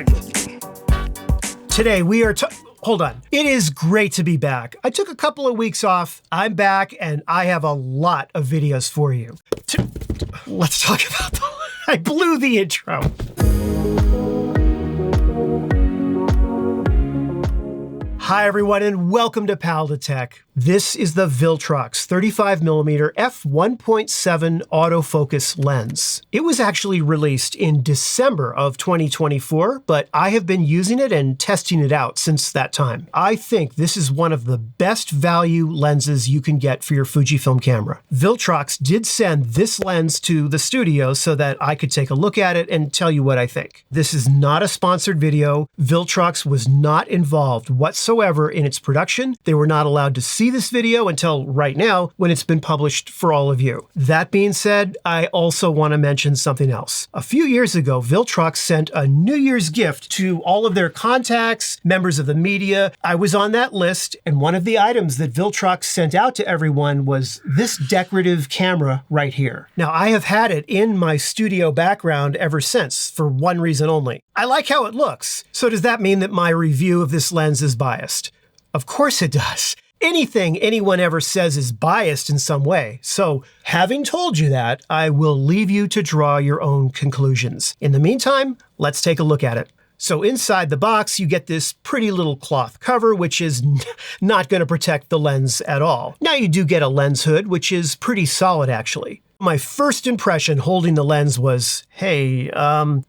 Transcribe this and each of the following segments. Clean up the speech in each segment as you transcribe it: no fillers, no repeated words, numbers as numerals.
Perfect. Today we are hold on. It is great to be back. I took a couple of weeks off. I'm back and I have a lot of videos for you. Let's talk about I blew the intro. Hi everyone and welcome to Pal to Tech. This is the Viltrox 35mm f1.7 autofocus lens. It was actually released in December of 2024, but I have been using it and testing it out since that time. I think this is one of the best value lenses you can get for your Fujifilm camera. Viltrox did send this lens to the studio so that I could take a look at it and tell you what I think. This is not a sponsored video. Viltrox was not involved whatsoever in its production. They were not allowed to see this video until right now when it's been published for all of you. That being said, I also want to mention something else. A few years ago, Viltrox sent a New Year's gift to all of their contacts, members of the media. I was on that list, and one of the items that Viltrox sent out to everyone was this decorative camera right here. Now, I have had it in my studio background ever since, for one reason only. I like how it looks. So does that mean that my review of this lens is biased? Of course it does. Anything anyone ever says is biased in some way. So, having told you that, I will leave you to draw your own conclusions. In the meantime, let's take a look at it. So inside the box, you get this pretty little cloth cover, which is not going to protect the lens at all. Now you do get a lens hood, which is pretty solid actually. My first impression holding the lens was, hey,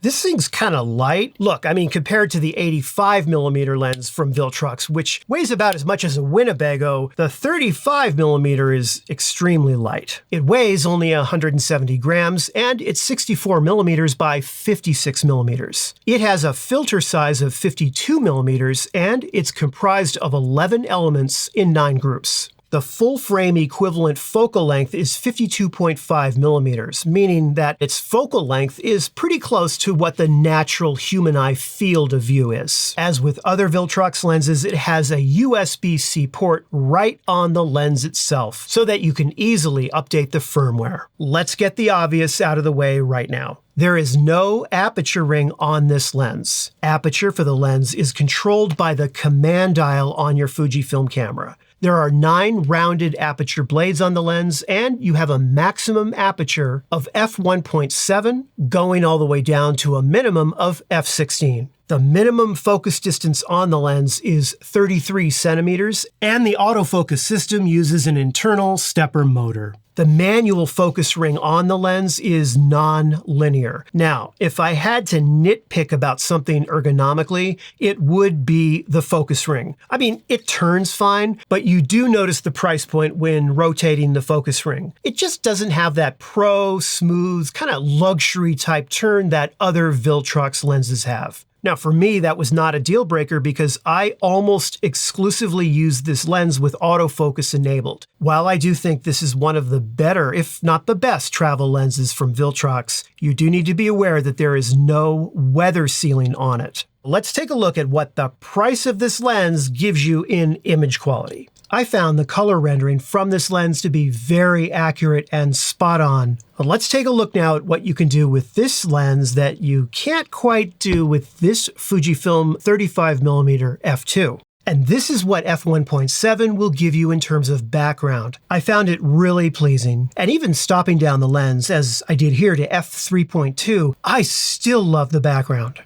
this thing's kind of light. Look, I mean, compared to the 85mm lens from Viltrox, which weighs about as much as a Winnebago, the 35mm is extremely light. It weighs only 170 grams, and it's 64mm by 56mm. It has a filter size of 52mm, and it's comprised of 11 elements in 9 groups. The full frame equivalent focal length is 52.5mm, meaning that its focal length is pretty close to what the natural human eye field of view is. As with other Viltrox lenses, it has a USB-C port right on the lens itself, so that you can easily update the firmware. Let's get the obvious out of the way right now. There is no aperture ring on this lens. Aperture for the lens is controlled by the command dial on your Fujifilm camera. There are 9 rounded aperture blades on the lens, and you have a maximum aperture of f1.7 going all the way down to a minimum of f16. The minimum focus distance on the lens is 33 centimeters, and the autofocus system uses an internal stepper motor. The manual focus ring on the lens is non-linear. Now, if I had to nitpick about something ergonomically, it would be the focus ring. I mean, it turns fine, but you do notice the price point when rotating the focus ring. It just doesn't have that pro, smooth, kind of luxury type turn that other Viltrox lenses have. Now, for me, that was not a deal breaker because I almost exclusively use this lens with autofocus enabled. While I do think this is one of the better, if not the best, travel lenses from Viltrox, you do need to be aware that there is no weather sealing on it. Let's take a look at what the price of this lens gives you in image quality. I found the color rendering from this lens to be very accurate and spot on. But let's take a look now at what you can do with this lens that you can't quite do with this Fujifilm 35mm f2. And this is what f1.7 will give you in terms of background. I found it really pleasing. And even stopping down the lens, as I did here to f3.2, I still love the background.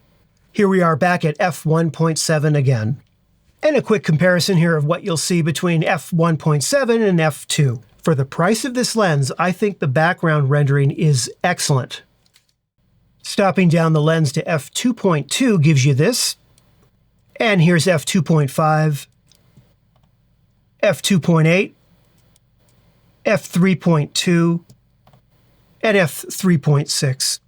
Here we are back at f1.7 again. And a quick comparison here of what you'll see between f1.7 and f2. For the price of this lens, I think the background rendering is excellent. Stopping down the lens to f2.2 gives you this. And here's f2.5, f2.8, f3.2, and f3.6.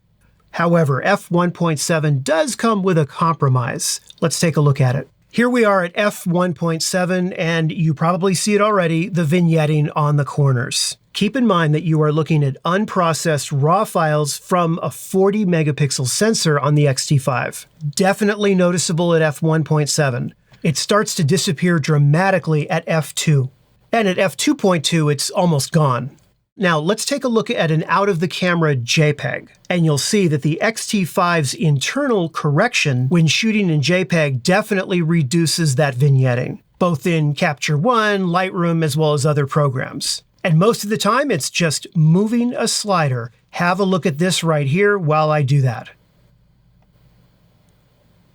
However, f1.7 does come with a compromise. Let's take a look at it. Here we are at f1.7, and you probably see it already, the vignetting on the corners. Keep in mind that you are looking at unprocessed RAW files from a 40 megapixel sensor on the X-T5. Definitely noticeable at f1.7. It starts to disappear dramatically at f2. And at f2.2, it's almost gone. Now let's take a look at an out-of-the-camera JPEG, and you'll see that the X-T5's internal correction when shooting in JPEG definitely reduces that vignetting, both in Capture One, Lightroom, as well as other programs. And most of the time, it's just moving a slider. Have a look at this right here while I do that.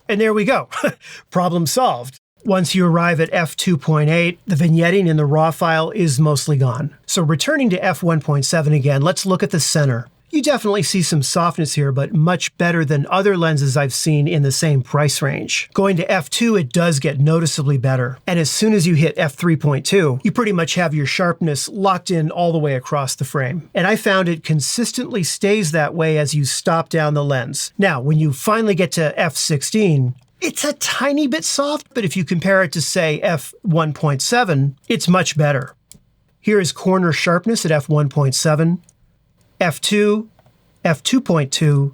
And there we go. Problem solved. Once you arrive at f2.8, the vignetting in the RAW file is mostly gone. So returning to f1.7 again, let's look at the center. You definitely see some softness here, but much better than other lenses I've seen in the same price range. Going to f2, it does get noticeably better. And as soon as you hit f3.2, you pretty much have your sharpness locked in all the way across the frame. And I found it consistently stays that way as you stop down the lens. Now, when you finally get to f16, it's a tiny bit soft, but if you compare it to, say, f1.7, it's much better. Here is corner sharpness at f1.7, f2, f2.2,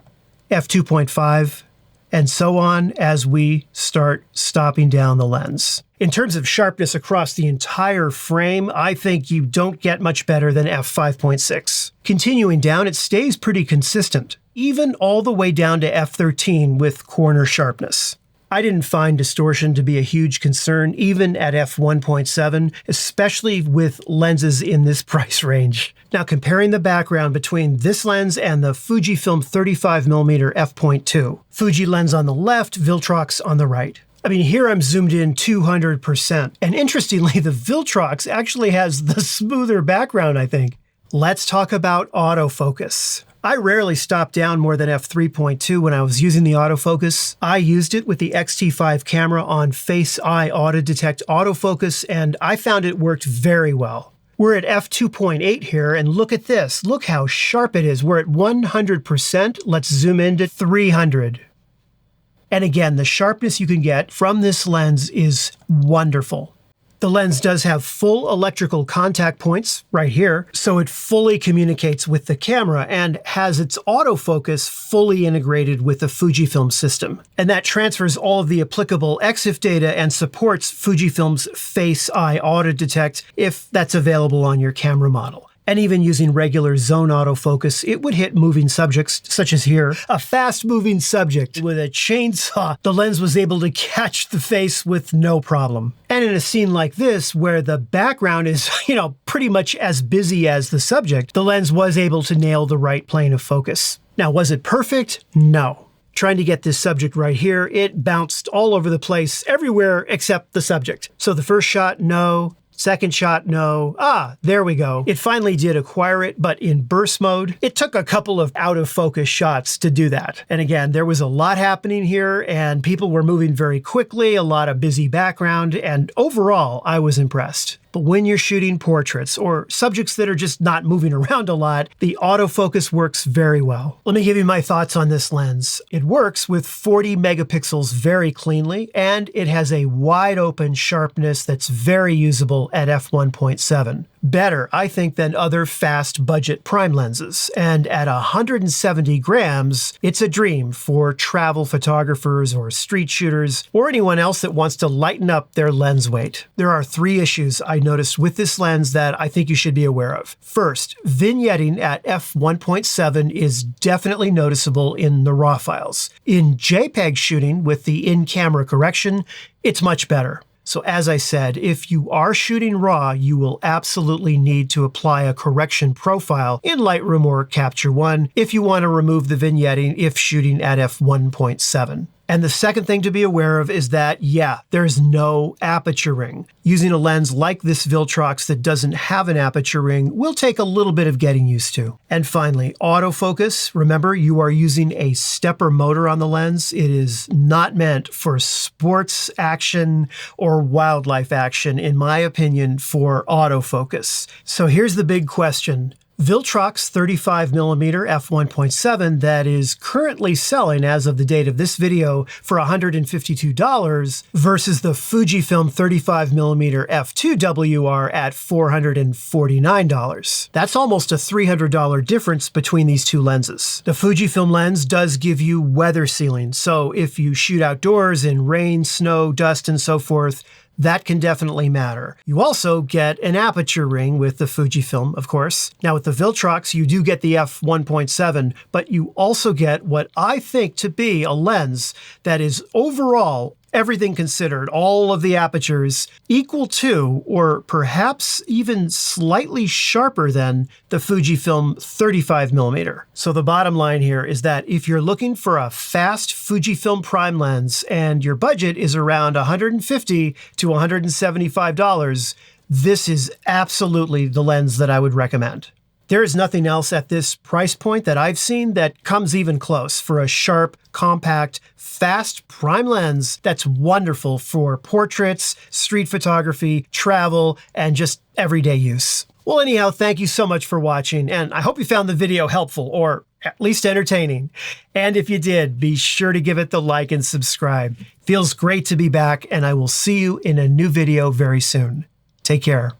f2.5, and so on as we start stopping down the lens. In terms of sharpness across the entire frame, I think you don't get much better than f5.6. Continuing down, it stays pretty consistent, even all the way down to f13 with corner sharpness. I didn't find distortion to be a huge concern, even at f1.7, especially with lenses in this price range. Now, comparing the background between this lens and the Fujifilm 35mm f.2. Fuji lens on the left, Viltrox on the right. I mean, here I'm zoomed in 200%. And interestingly, the Viltrox actually has the smoother background, I think. Let's talk about autofocus. I rarely stopped down more than f3.2 when I was using the autofocus. I used it with the X-T5 camera on Face Eye Auto Detect autofocus, and I found it worked very well. We're at f2.8 here, and look at this. Look how sharp it is. We're at 100%. Let's zoom into 300. And again, the sharpness you can get from this lens is wonderful. The lens does have full electrical contact points right here, so it fully communicates with the camera and has its autofocus fully integrated with the Fujifilm system. And that transfers all of the applicable EXIF data and supports Fujifilm's Face Eye Auto Detect if that's available on your camera model. And even using regular zone autofocus, it would hit moving subjects, such as here. A fast-moving subject with a chainsaw, the lens was able to catch the face with no problem. And in a scene like this, where the background is, pretty much as busy as the subject, the lens was able to nail the right plane of focus. Now, was it perfect? No. Trying to get this subject right here, it bounced all over the place, everywhere except the subject. So the first shot, no. Second shot, no. There we go. It finally did acquire it, but in burst mode, it took a couple of out of focus shots to do that. And again, there was a lot happening here and people were moving very quickly, a lot of busy background, and overall, I was impressed. But when you're shooting portraits or subjects that are just not moving around a lot, the autofocus works very well. Let me give you my thoughts on this lens. It works with 40 megapixels very cleanly, and it has a wide open sharpness that's very usable at f1.7. Better, I think, than other fast budget prime lenses. And at 170 grams, it's a dream for travel photographers or street shooters or anyone else that wants to lighten up their lens weight. There are 3 issues I noticed with this lens that I think you should be aware of. First, vignetting at f1.7 is definitely noticeable in the RAW files. In JPEG shooting with the in-camera correction, it's much better. So as I said, if you are shooting RAW, you will absolutely need to apply a correction profile in Lightroom or Capture One if you want to remove the vignetting if shooting at f1.7. And the second thing to be aware of is that, there's no aperture ring. Using a lens like this Viltrox that doesn't have an aperture ring will take a little bit of getting used to. And finally, autofocus. Remember, you are using a stepper motor on the lens. It is not meant for sports action or wildlife action, in my opinion, for autofocus. So here's the big question. Viltrox 35mm f1.7 that is currently selling as of the date of this video for $152 versus the Fujifilm 35mm f2.WR at $449. That's almost a $300 difference between these two lenses. The Fujifilm lens does give you weather sealing, so if you shoot outdoors in rain, snow, dust, and so forth, that can definitely matter. You also get an aperture ring with the Fujifilm, of course. Now with the Viltrox, you do get the f1.7, but you also get what I think to be a lens that is overall, everything considered, all of the apertures, equal to, or perhaps even slightly sharper than, the Fujifilm 35mm. So the bottom line here is that if you're looking for a fast Fujifilm prime lens and your budget is around $150 to $175, this is absolutely the lens that I would recommend. There is nothing else at this price point that I've seen that comes even close for a sharp, compact, fast prime lens that's wonderful for portraits, street photography, travel, and just everyday use. Well, anyhow, thank you so much for watching, and I hope you found the video helpful, or at least entertaining. And if you did, be sure to give it the like and subscribe. Feels great to be back, and I will see you in a new video very soon. Take care.